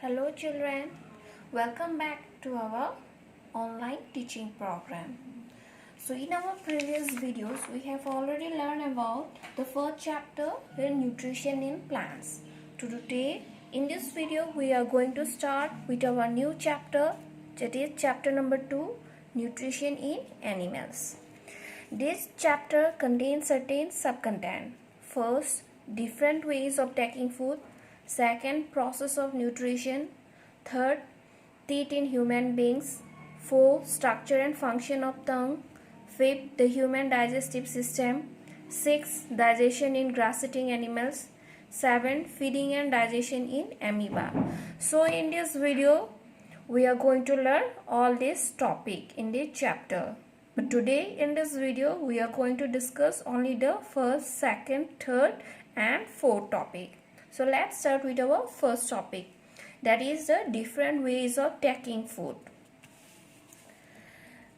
Hello children, welcome back to our online teaching program. So in our previous videos we have already learned about the first chapter in nutrition in plants. Today in this video we are going to start with our new chapter, that is chapter number 2, nutrition in animals. This chapter contains certain subcontent. First, different ways of taking food. Second, process of nutrition. Third, teeth in human beings. Fourth, structure and function of tongue. Fifth, the human digestive system. Sixth, digestion in grass-eating animals. 7. Feeding and digestion in amoeba. So in this video, we are going to learn all this topic in this chapter. But today in this video, we are going to discuss only the first, second, third and fourth topic. So let's start with our first topic, that is the different ways of taking food.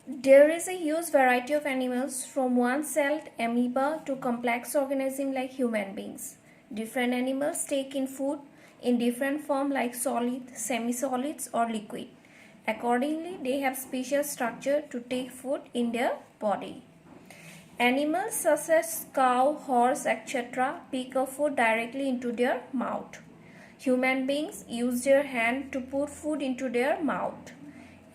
There is a huge variety of animals from one-celled amoeba to complex organisms like human beings. Different animals take in food in different form like solid, semi-solids or liquid. Accordingly, they have special structure to take food in their body. Animals such as cow, horse, etc. pick up food directly into their mouth. Human beings use their hand to put food into their mouth.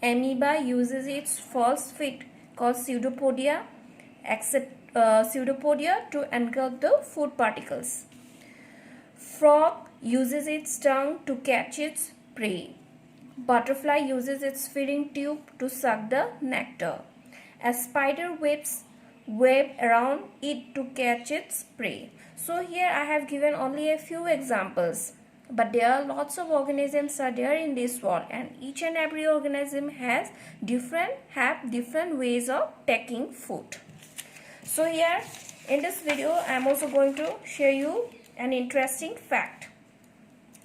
Amoeba uses its false feet called pseudopodia to engulf the food particles. Frog uses its tongue to catch its prey. Butterfly uses its feeding tube to suck the nectar. A spider weaves web around it to catch its prey. So here I have given only a few examples, but there are lots of organisms are there in this world, and each and every organism have different ways of taking food. So here in this video I am also going to share you an interesting fact,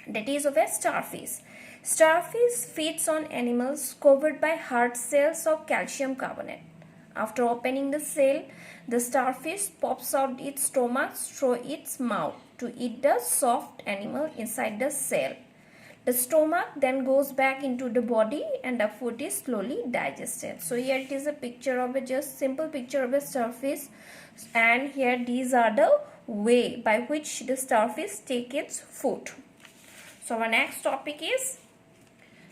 that is of a starfish. Starfish feeds on animals covered by hard cells of calcium carbonate. After opening the cell, the starfish pops out its stomach through its mouth to eat the soft animal inside the cell. The stomach then goes back into the body and the food is slowly digested. So here it is a picture of just simple picture of a starfish, and here these are the way by which the starfish take its food. So our next topic is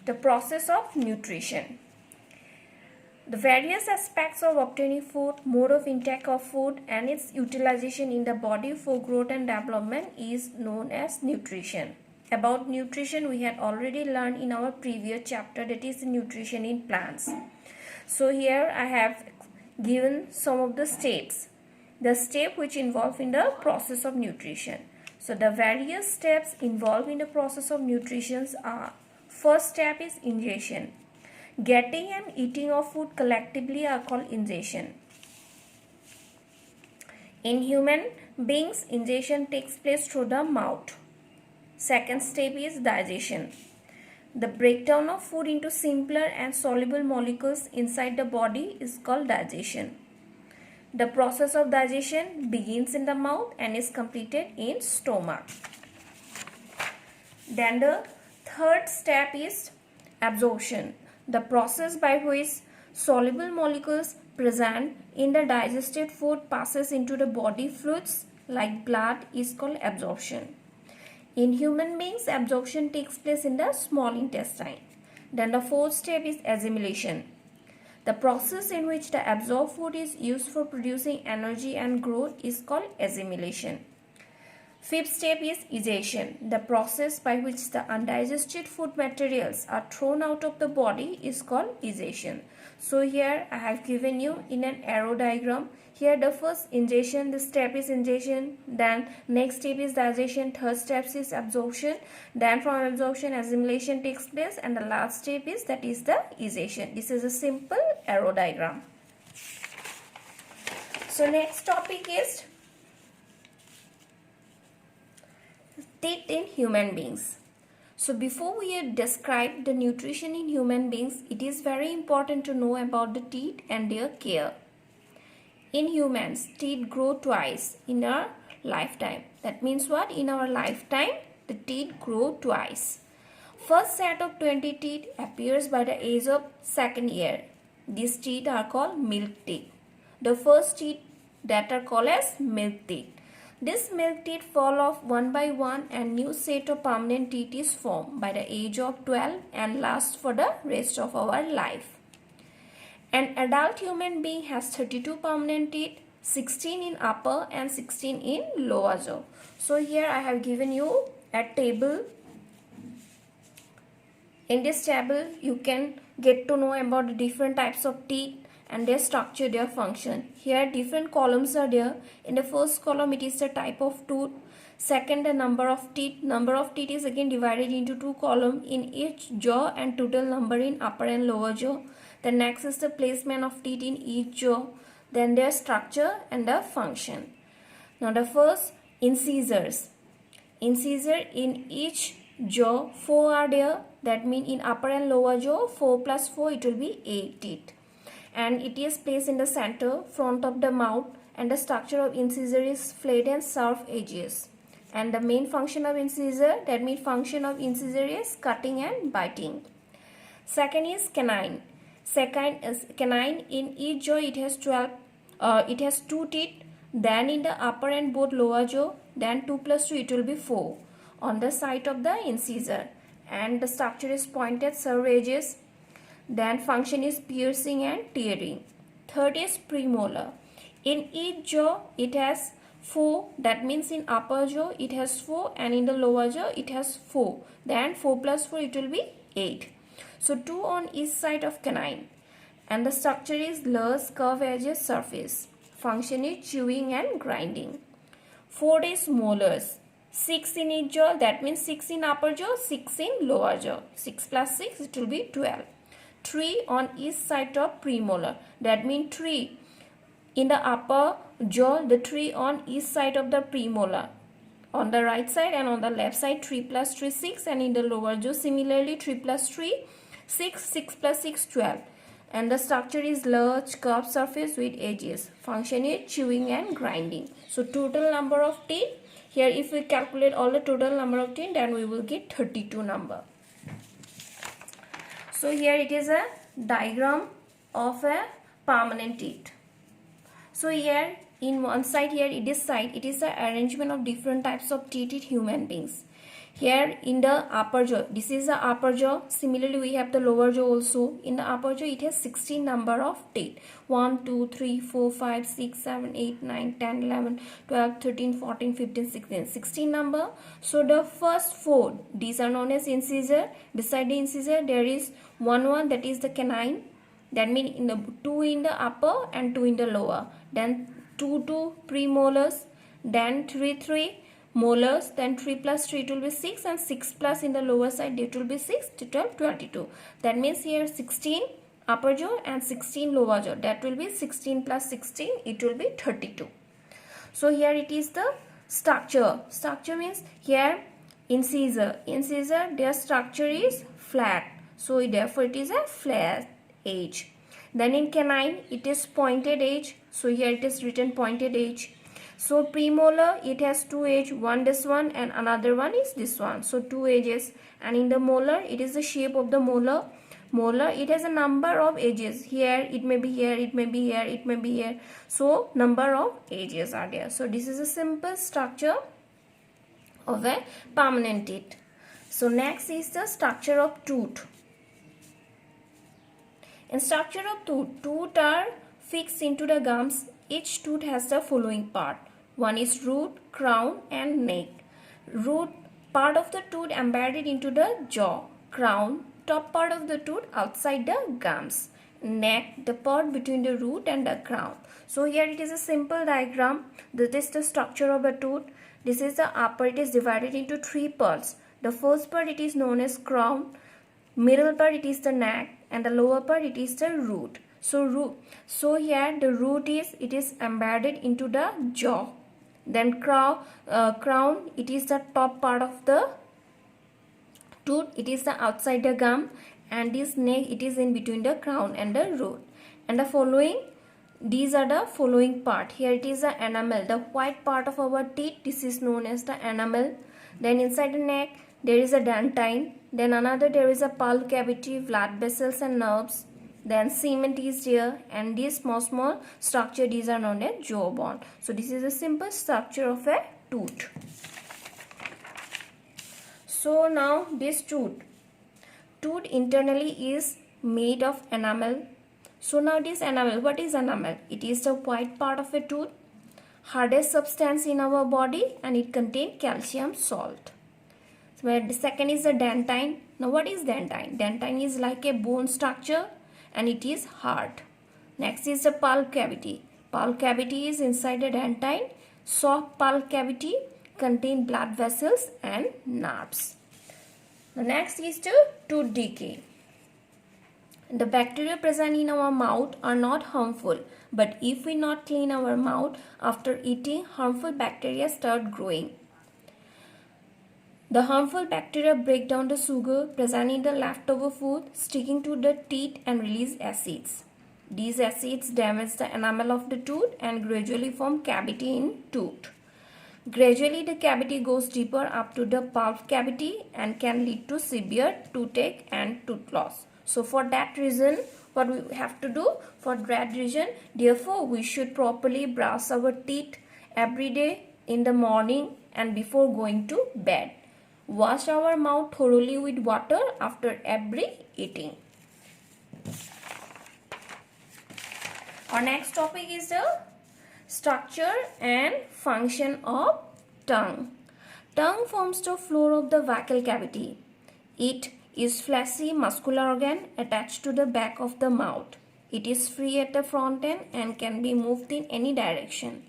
the process of nutrition. The various aspects of obtaining food, mode of intake of food and its utilization in the body for growth and development is known as nutrition. About nutrition we had already learned in our previous chapter, that is nutrition in plants. So here I have given some of the steps. The step which involve in the process of nutrition. So the various steps involved in the process of nutrition are: first step is ingestion. Getting and eating of food collectively are called ingestion. In human beings, ingestion takes place through the mouth. Second step is digestion. The breakdown of food into simpler and soluble molecules inside the body is called digestion. The process of digestion begins in the mouth and is completed in stomach. Then the third step is absorption. The process by which soluble molecules present in the digested food passes into the body fluids like blood is called absorption. In human beings, absorption takes place in the small intestine. Then the fourth step is assimilation. The process in which the absorbed food is used for producing energy and growth is called assimilation. Fifth step is egestion. The process by which the undigested food materials are thrown out of the body is called egestion. So here I have given you in an arrow diagram. Here the first ingestion, the step is ingestion, then next step is digestion, third step is absorption, then from absorption assimilation takes place, and the last step is the egestion. This is a simple arrow diagram. So next topic is teeth in human beings. So before we describe the nutrition in human beings, it is very important to know about the teeth and their care. In humans, teeth grow twice in our lifetime. That means what? In our lifetime, the teeth grow twice. first set of 20 teeth appears by the age of second year. These teeth are called milk teeth. The first teeth that are called as milk teeth. These milk teeth fall off one by one and new set of permanent teeth is formed by the age of 12 and lasts for the rest of our life. An adult human being has 32 permanent teeth, 16 in upper and 16 in lower jaw. So here I have given you a table. In this table you can get to know about the different types of teeth and their structure, their function. Here different columns are there. In the first column it is the type of tooth. Second, the number of teeth. Number of teeth is again divided into two columns in each jaw and total number in upper and lower jaw. The next is the placement of teeth in each jaw. Then their structure and the function. Now the first, incisors. Incisor in each jaw, 4 are there. That means in upper and lower jaw, 4 plus 4 it will be 8 teeth. And it is placed in the center, front of the mouth, and the structure of incisor is flat and sharp edges. And the main function of incisor, that means function of incisor is cutting and biting. Second is canine. Second is canine. In each jaw it has 2 teeth. Then in the upper and both lower jaw, then 2 plus 2 it will be 4 on the side of the incisor. And the structure is pointed sharp edges. Then function is piercing and tearing. Third is premolar. In each jaw it has 4. That means in upper jaw it has 4 and in the lower jaw it has 4. Then 4 plus 4 it will be 8. So 2 on each side of canine. And the structure is large curved edges surface. Function is chewing and grinding. Fourth is molars. 6 in each jaw, that means 6 in upper jaw, 6 in lower jaw. 6 plus 6 it will be 12. 3 on each side of premolar. That means 3 in the upper jaw, the 3 on each side of the premolar. On the right side and on the left side, 3 plus 3 6, and in the lower jaw similarly 3 plus 3 6, 6 plus 6 12. And the structure is large curved surface with edges. Function is chewing and grinding. So total number of teeth, here if we calculate all the total number of teeth, then we will get 32 number. So here it is a diagram of a permanent teeth. So here in one side, here it is side, it is the arrangement of different types of teeth in human beings. Here in the upper jaw, this is the upper jaw. Similarly, we have the lower jaw also. In the upper jaw, it has 16 number of teeth. 1, 2, 3, 4, 5, 6, 7, 8, 9, 10, 11, 12, 13, 14, 15, 16. 16 number. So the first 4, these are known as incisor. Beside the incisor, there is one that is the canine. That means in the 2 in the upper and 2 in the lower. Then 2 premolars. Then 3 molars, then 3 plus 3 it will be 6, and 6 plus in the lower side it will be 6, 12, 22. That means here 16 upper jaw and 16 lower jaw. That will be 16 plus 16, it will be 32. So here it is the structure. Structure means here incisor. Incisor, their structure is flat. So therefore it is a flat edge. Then in canine it is pointed edge. So here it is written pointed edge. So premolar, it has 2 edges, one this one and another one is this one. So 2 edges. And in the molar, it is the shape of the molar. Molar, it has a number of edges. Here, it may be here, it may be here, it may be here. So number of edges are there. So this is a simple structure of a permanent teeth. So next is the structure of tooth. In structure of tooth are fixed into the gums. Each tooth has the following part. One is root, crown and neck. Root, part of the tooth embedded into the jaw. Crown, top part of the tooth outside the gums. Neck, the part between the root and the crown. So here it is a simple diagram. This is the structure of a tooth. This is the upper. It is divided into 3 parts. The first part it is known as crown. Middle part it is the neck. And the lower part it is the root. So here the root is embedded into the jaw. Then crown, it is the top part of the tooth. It is the outside the gum, and this neck it is in between the crown and the root. And the following, these are the following part. Here it is the enamel, the white part of our teeth. This is known as the enamel. Then inside the neck, there is a dentine, then another there is a pulp cavity, blood vessels and nerves, then cement is there, and these small structure, these are known as jawbone. So this is a simple structure of a tooth. So now this tooth internally is made of enamel. So now this enamel, what is enamel? It is the white part of a tooth, hardest substance in our body, and it contains calcium salt. So the second is the dentine. Now what is dentine? Dentine is like a bone structure and it is hard. Next is the pulp cavity. Pulp cavity is inside the dentine. Soft pulp cavity contain blood vessels and nerves. The next is the tooth decay. The bacteria present in our mouth are not harmful, but if we not clean our mouth after eating, harmful bacteria start growing. The harmful bacteria break down the sugar present in the leftover food, sticking to the teeth and release acids. These acids damage the enamel of the tooth and gradually form cavity in tooth. Gradually, the cavity goes deeper up to the pulp cavity and can lead to severe toothache and tooth loss. So for that reason, what we have to do for that reason, therefore we should properly brush our teeth every day in the morning and before going to bed. Wash our mouth thoroughly with water after every eating. Our next topic is the structure and function of tongue. Tongue forms the floor of the vocal cavity. It is fleshy muscular organ attached to the back of the mouth. It is free at the front end and can be moved in any direction.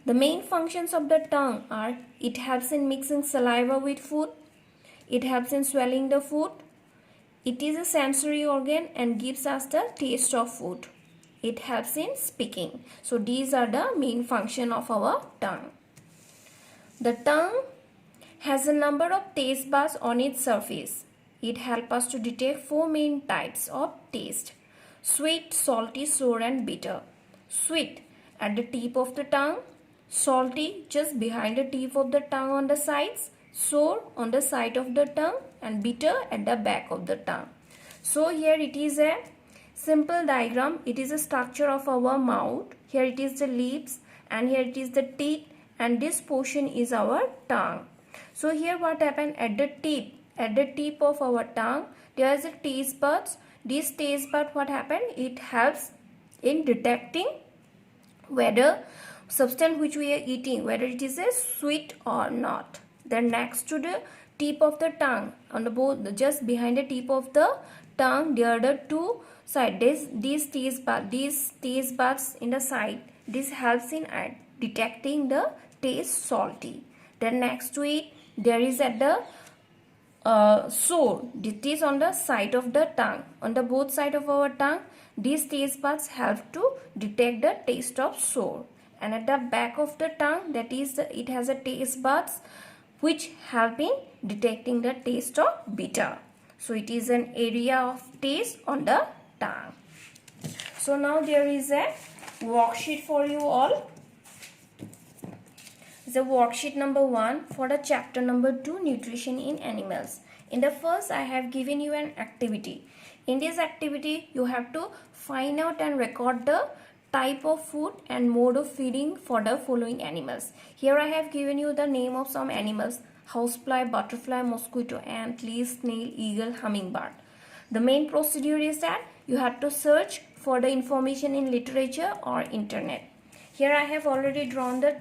The main functions of the tongue are: it helps in mixing saliva with food, it helps in swallowing the food, it is a sensory organ and gives us the taste of food, it helps in speaking. So these are the main function of our tongue. The tongue has a number of taste buds on its surface. It helps us to detect four main types of taste: sweet, salty, sour and bitter. Sweet at the tip of the tongue, salty just behind the tip of the tongue on the sides, sour on the side of the tongue, and bitter at the back of the tongue. So here it is a simple diagram. It is a structure of our mouth. Here it is the lips and here it is the teeth, and this portion is our tongue. So here what happened at the tip? At the tip of our tongue, there is a taste buds. This taste bud, what happened? It helps in detecting whether substance which we are eating, whether it is a sweet or not. Then next to the tip of the tongue, on the both, just behind the tip of the tongue, there are the two sides. These taste buds in the side. This helps in detecting the taste salty. Then next to it, there is at the sour. It is on the side of the tongue. On the both side of our tongue, these taste buds help to detect the taste of sour. And at the back of the tongue, that is, it has a taste buds which help in detecting the taste of bitter. So it is an area of taste on the tongue. So now there is a worksheet for you all. The worksheet number 1 for the chapter number 2, nutrition in animals. In the first, I have given you an activity. In this activity, you have to find out and record the type of food and mode of feeding for the following animals. Here I have given you the name of some animals: housefly, butterfly, mosquito, ant, leaf, snail, eagle, hummingbird. The main procedure is that you have to search for the information in literature or internet. Here I have already drawn the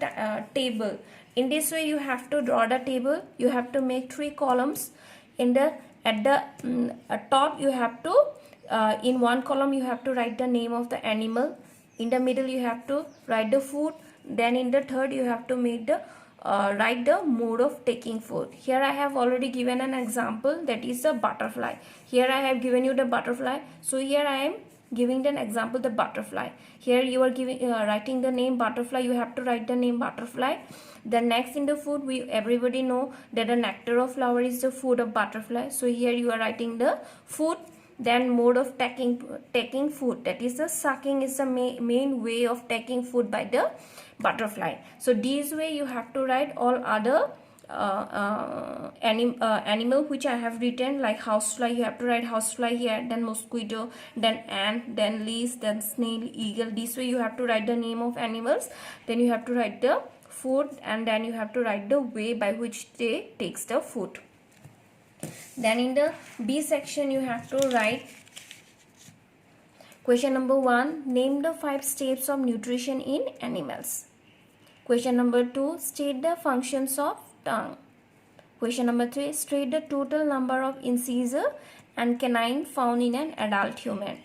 table. In this way you have to draw the table. You have to make 3 columns. At the top you have to, in one column you have to write the name of the animal. In the middle you have to write the food. Then in the third you have to make the write the mode of taking food. Here I have already given an example, that is the butterfly. Here I have given you the butterfly. So here I am giving an example, the butterfly. Here you are giving writing the name butterfly. You have to write the name butterfly. Then next in the food, everybody know that the nectar of flower is the food of butterfly. So here you are writing the food. Then mode of taking food, that is the sucking is the main way of taking food by the butterfly. So this way you have to write all other animal which I have written, like housefly, you have to write housefly here, then mosquito, then ant, then leaf, then snail, eagle. This way you have to write the name of animals, then you have to write the food, and then you have to write the way by which they takes the food. Then in the B section you have to write question number 1, name the 5 steps of nutrition in animals. Question number 2, state the functions of tongue. Question number 3, state the total number of incisor and canine found in an adult human.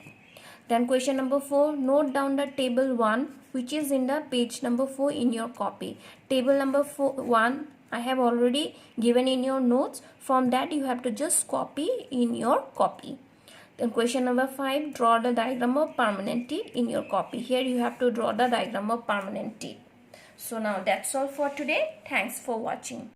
Then question number 4, note down the table 1 which is in the page number 4 in your copy. Table number 1 I have already given in your notes. From that you have to just copy in your copy. Then question number 5, draw the diagram of permanent teeth in your copy. Here you have to draw the diagram of permanent teeth. So now that's all for today. Thanks for watching.